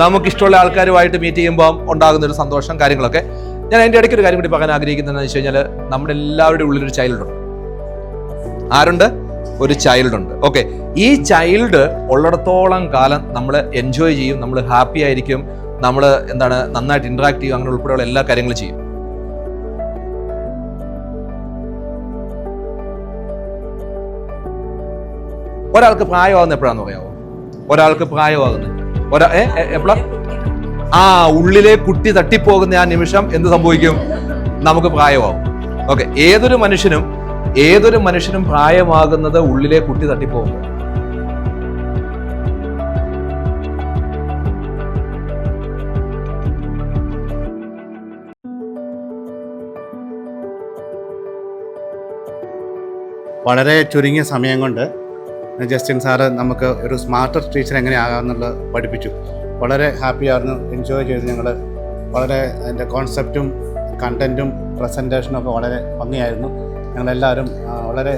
നമുക്കിഷ്ടമുള്ള ആൾക്കാരുമായിട്ട് മീറ്റ് ചെയ്യുമ്പോൾ ഉണ്ടാകുന്ന ഒരു സന്തോഷം കാര്യങ്ങളൊക്കെ. ഞാൻ അതിൻ്റെ ഇടയ്ക്ക് ഒരു കാര്യം കൂടി പറയാൻ ആഗ്രഹിക്കുന്നതെന്ന് വെച്ച് കഴിഞ്ഞാൽ നമ്മുടെ എല്ലാവരുടെയും ഉള്ളിലൊരു ചൈൽഡ് ഉണ്ട്. ആരുണ്ട്? ഒരു ചൈൽഡ് ഉണ്ട്. ഓക്കെ, ഈ ചൈൽഡ് ഉള്ളിടത്തോളം കാലം നമ്മൾ എൻജോയ് ചെയ്യും, നമ്മൾ ഹാപ്പി ആയിരിക്കും, നമ്മൾ നന്നായിട്ട് ഇന്ററാക്ട് ചെയ്യും, അങ്ങനെ ഉൾപ്പെടെയുള്ള എല്ലാ കാര്യങ്ങളും ചെയ്യും. ഒരാൾക്ക് പ്രായമാകുന്ന എപ്പോഴാണെന്ന് പറയാമോ? ഒരാൾക്ക് പ്രായമാകുന്നത് എപ്പോഴാ? ഉള്ളിലെ കുട്ടി തട്ടിപ്പോകുന്ന ആ നിമിഷം എന്ത് സംഭവിക്കും? നമുക്ക് പ്രായമാകും. ഓക്കെ, ഏതൊരു മനുഷ്യനും പ്രായമാകുന്നത് ഉള്ളിലെ കുട്ടി തട്ടിപ്പോകും. വളരെ ചുരുങ്ങിയ സമയം കൊണ്ട് ജസ്റ്റിൻ സാറ് നമുക്ക് ഒരു സ്മാർട്ടർ ടീച്ചർ എങ്ങനെയാകാമെന്നുള്ളത് പഠിപ്പിച്ചു. വളരെ ഹാപ്പിയായിരുന്നു, എൻജോയ് ചെയ്ത് ഞങ്ങൾ. വളരെ അതിൻ്റെ കോൺസെപ്റ്റും കണ്ടൻറ്റും പ്രസൻറ്റേഷനും ഒക്കെ വളരെ ഭംഗിയായിരുന്നു. ഞങ്ങളെല്ലാവരും വളരെ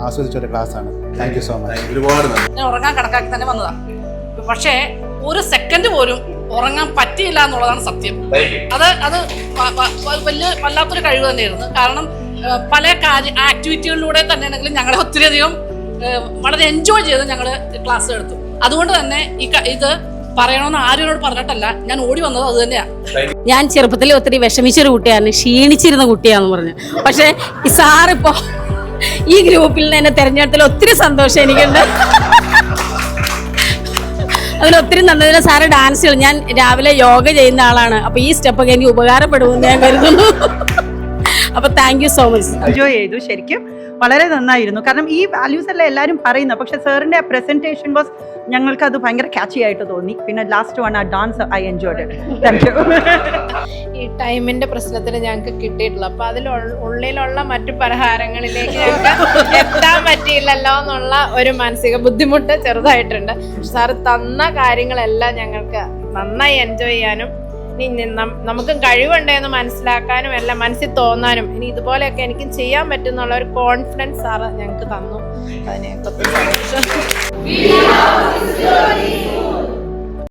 ആസ്വദിച്ചൊരു ക്ലാസ്സാണ്. Thank you so much. ഒരുപാട് ഞാൻ ഉറങ്ങാൻ കണക്കാക്കി തന്നെ വന്നതാണ്. പക്ഷേ ഒരു സെക്കൻഡ് പോലും ഉറങ്ങാൻ പറ്റിയില്ല എന്നുള്ളതാണ് സത്യം. അത് വല്ലാത്തൊരു കഴിവ് തന്നെയായിരുന്നു. കാരണം പല ആക്ടിവിറ്റികളിലൂടെ തന്നെയാണെങ്കിലും ഞങ്ങളെ ഒത്തിരിയധികം വളരെ എൻജോയ് ചെയ്ത് ഞങ്ങൾ ക്ലാസ് എടുത്തു. അതുകൊണ്ട് തന്നെ ഇത് പറയണമെന്ന് ആരോട് പറഞ്ഞിട്ടല്ല, ഞാൻ ഓടി വന്നത് അത് തന്നെയാണ്. ഞാൻ ചെറുപ്പത്തിൽ ഒത്തിരി വിഷമിച്ചൊരു കുട്ടിയാണ്, ക്ഷീണിച്ചിരുന്ന കുട്ടിയാന്ന് പറഞ്ഞു. പക്ഷെ ഈ സാറിപ്പോ ഈ ഗ്രൂപ്പിൽ നിന്ന് എന്നെ തെരഞ്ഞെടുത്തതിൽ ഒത്തിരി സന്തോഷം എനിക്കുണ്ട്. അതിലൊത്തിരി നന്നതിന് സാറ് ഡാൻസുകൾ, ഞാൻ രാവിലെ യോഗ ചെയ്യുന്ന ആളാണ്, അപ്പൊ ഈ സ്റ്റെപ്പൊക്കെ എനിക്ക് ഉപകാരപ്പെടുമെന്ന് ഞാൻ കരുതുന്നു. അപ്പൊ thank you so much. Enjoy ചെയ്തു, ശരിക്കും വളരെ നന്നായിരുന്നു. കാരണം ഈ വാല്യൂസ് എല്ലാം എല്ലാവരും പറയുന്നത്, പക്ഷെ സാറിന്റെ പ്രസന്റേഷൻ വാസ് ഞങ്ങൾക്ക് അത് ഭയങ്കര ക്യാച്ചി ആയിട്ട് തോന്നി. പിന്നെ ലാസ്റ്റ് വൺ ആ dance I enjoyed it. Thank you. ഈ ടൈമിന്റെ പ്രശ്നത്തിന് ഞങ്ങൾക്ക് കിട്ടിയിട്ടുള്ളൂ. അപ്പൊ ഉള്ളിലുള്ള മറ്റു പലഹാരങ്ങളിലേക്ക് ഞങ്ങൾക്ക് എത്താൻ പറ്റിയില്ലല്ലോ എന്നുള്ള ഒരു മാനസിക ബുദ്ധിമുട്ട് ചെറുതായിട്ടുണ്ട്. സാറ് തന്ന കാര്യങ്ങളെല്ലാം ഞങ്ങൾക്ക് നന്നായി എൻജോയ് ചെയ്യാനും ഇനി നമുക്കും കഴിവുണ്ടെന്ന് മനസ്സിലാക്കാനും എല്ലാം മനസ്സിൽ തോന്നാനും ഇനി ഇതുപോലെയൊക്കെ എനിക്കും ചെയ്യാൻ പറ്റുന്നുള്ള ഒരു കോൺഫിഡൻസ് സാറ് ഞങ്ങൾക്ക് തന്നു. അതിനെ ഒത്തിരി സന്തോഷം.